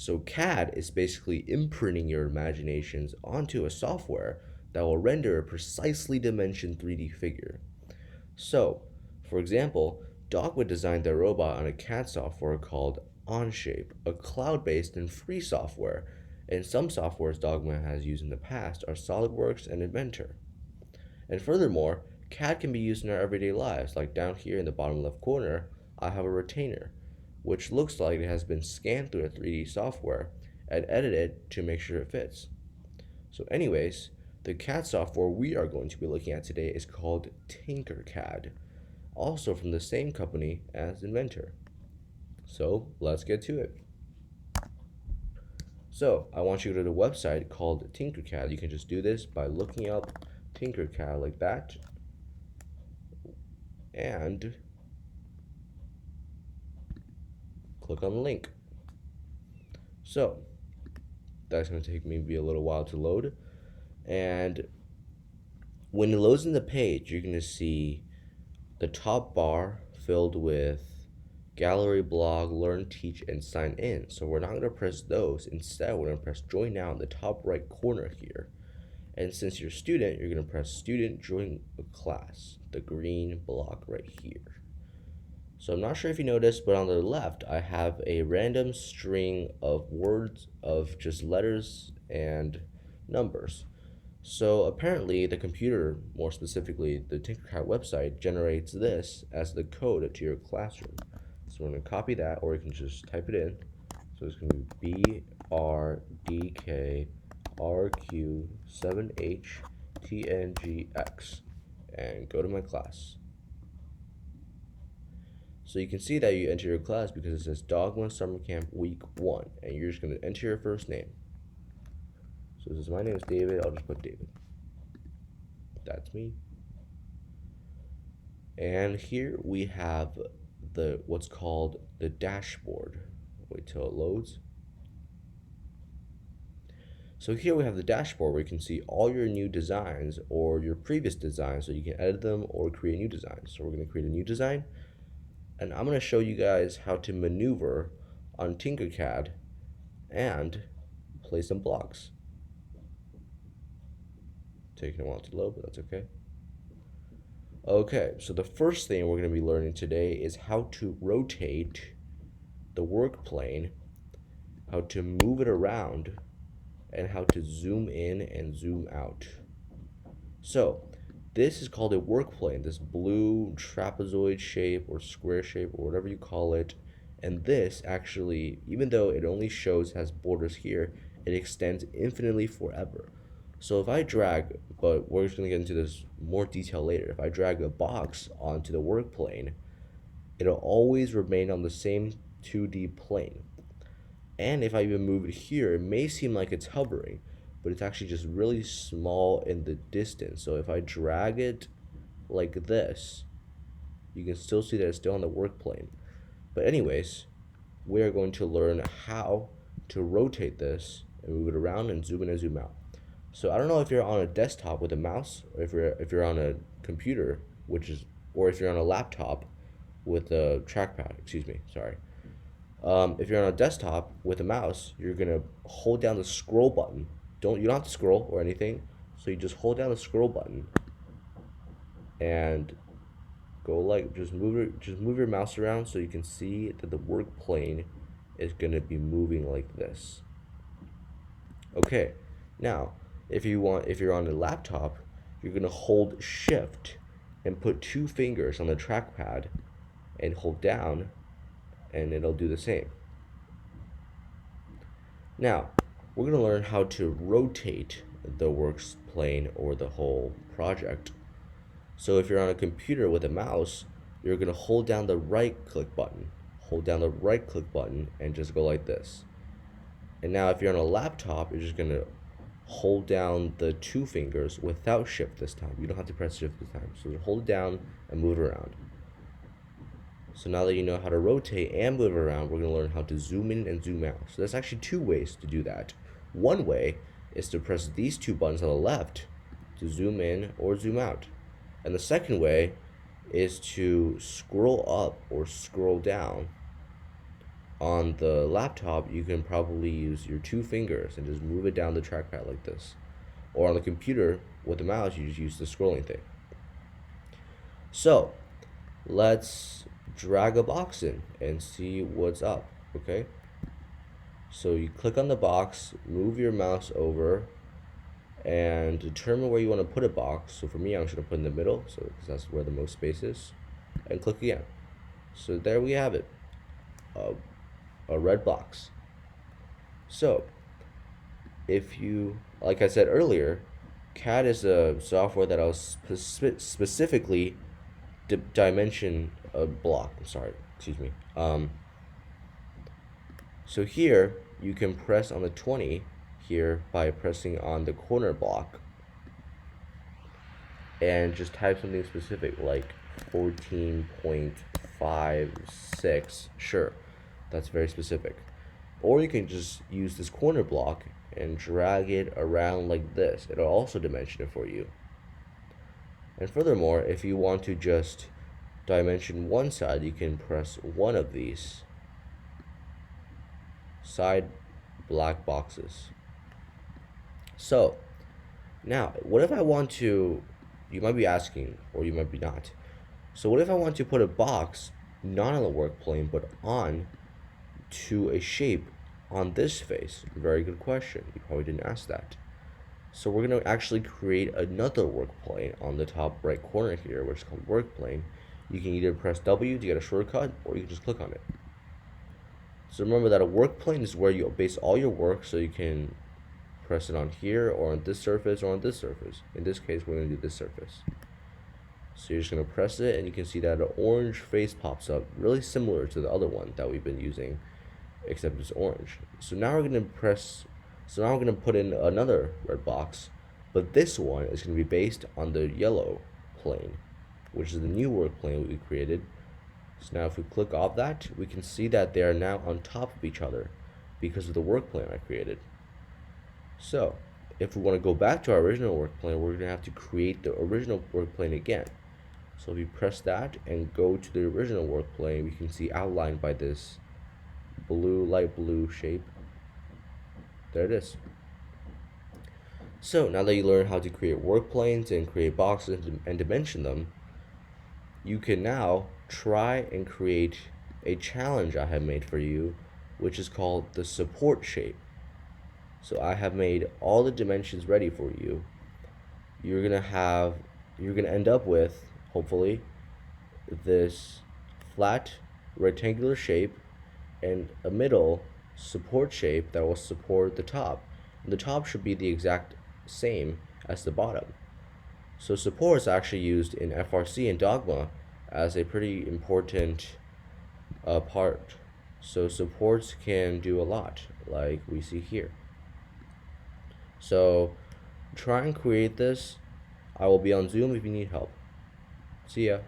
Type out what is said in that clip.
So CAD is basically imprinting your imaginations onto a software that will render a precisely dimensioned 3D figure. So, for example, Dogma designed their robot on a CAD software called Onshape, a cloud-based and free software, and some softwares Dogma has used in the past are SolidWorks and Inventor. And furthermore, CAD can be used in our everyday lives, like down here in the bottom left corner, I have a retainer, which looks like it has been scanned through a 3D software and edited to make sure it fits. So anyways, the CAD software we are going to be looking at today is called TinkerCAD, also from the same company as Inventor. So let's get to it. So I want you to go to the website called TinkerCAD. You can just do this by looking up TinkerCAD like that, and click on the link. So that's going to take maybe a little while to load, and when it loads in the page, you're going to see the top bar filled with gallery, blog, learn, teach, and sign in. So we're not going to press those. Instead, we're going to press join now in the top right corner here. And since you're a student, you're going to press student join a class, the green block right here. So I'm not sure if you noticed, but on the left, I have a random string of words of just letters and numbers. So apparently the computer, more specifically the TinkerCAD website, generates this as the code to your classroom. So we're going to copy that, or you can just type it in. So it's going to be BRDKRQ7HTNGX and go to my class. So you can see that you enter your class because it says Dogma Summer Camp Week 1, and you're just going to enter your first name. So this is my name is David, I'll just put David. That's me. And here we have what's called the dashboard. Wait till it loads. So here we have the dashboard where you can see all your new designs or your previous designs, so you can edit them or create new designs. So we're going to create a new design, and I'm going to show you guys how to maneuver on TinkerCAD and place some blocks. Taking a while to load, but that's okay. Okay, so the first thing we're going to be learning today is how to rotate the work plane, how to move it around, and how to zoom in and zoom out. So this is called a work plane, this blue trapezoid shape or square shape or whatever you call it. And this actually, even though it only has borders here, it extends infinitely forever. So if I drag, but we're just going to get into this more detail later, if I drag a box onto the work plane, it'll always remain on the same 2D plane. And if I even move it here, it may seem like it's hovering, but it's actually just really small in the distance. So if I drag it like this, you can still see that it's still on the work plane. But anyways, we are going to learn how to rotate this and move it around and zoom in and zoom out. So I don't know if you're on a desktop with a mouse, or if you're on a computer, or if you're on a laptop with a trackpad. Excuse me, sorry. If you're on a desktop with a mouse, you're gonna hold down the scroll button. You don't have to scroll or anything. So you just hold down the scroll button and just move your mouse around so you can see that the work plane is gonna be moving like this. Okay, now if you're on a laptop, you're gonna hold Shift and put 2 fingers on the trackpad and hold down, and it'll do the same. Now, we're going to learn how to rotate the works plane or the whole project. So if you're on a computer with a mouse, you're going to hold down the right click button. Hold down the right click button and just go like this. And now if you're on a laptop, you're just going to hold down the 2 fingers without Shift this time. You don't have to press Shift this time. So hold it down and move it around. So now that you know how to rotate and move it around, we're going to learn how to zoom in and zoom out. So there's actually 2 ways to do that. One way is to press these 2 buttons on the left to zoom in or zoom out. And the second way is to scroll up or scroll down on the laptop, you can probably use your two fingers and just move it down the trackpad like this. Or on the computer with the mouse, you just use the scrolling thing. So let's drag a box in and see what's up, okay? So you click on the box, move your mouse over, and determine where you want to put a box. So for me, I'm just going to put in the middle, so because that's where the most space is, and click again. So there we have it, a red box. So if you, like I said earlier, CAD is a software that I'll specifically dimension a block. I'm sorry, excuse me. So here you can press on the 20 here by pressing on the corner block and just type something specific like 14.56. Sure, that's very specific. Or you can just use this corner block and drag it around like this. It'll also dimension it for you. And furthermore, if you want to just dimension one side, you can press one of these side black boxes. So now, what if I want to, you might be asking, or you might be not. So what if I want to put a box not on the work plane, but on to a shape on this face? Very good question. You probably didn't ask that. So we're going to actually create another work plane on the top right corner here, which is called work plane. You can either press W to get a shortcut, or you can just click on it. So remember that a work plane is where you base all your work, so you can press it on here, or on this surface, or on this surface. In this case, we're going to do this surface. So you're just going to press it, and you can see that an orange face pops up, really similar to the other one that we've been using, except it's orange. So now we're going to put in another red box, but this one is going to be based on the yellow plane, which is the new work plane we created. So now if we click off that, we can see that they are now on top of each other because of the work plane I created. So if we want to go back to our original work plane, we're going to have to create the original work plane again. So if you press that and go to the original work plane, we can see outlined by this blue, light blue shape. There it is. So now that you learn how to create work planes and create boxes and dimension them, you can now try and create a challenge I have made for you, which is called the support shape. So I have made all the dimensions ready for you. You're gonna end up with, hopefully, this flat rectangular shape and a middle support shape that will support the top. And the top should be the exact same as the bottom. So support is actually used in FRC and Dogma as a pretty important part. So supports can do a lot, like we see here. So try and create this. I will be on Zoom if you need help. See ya.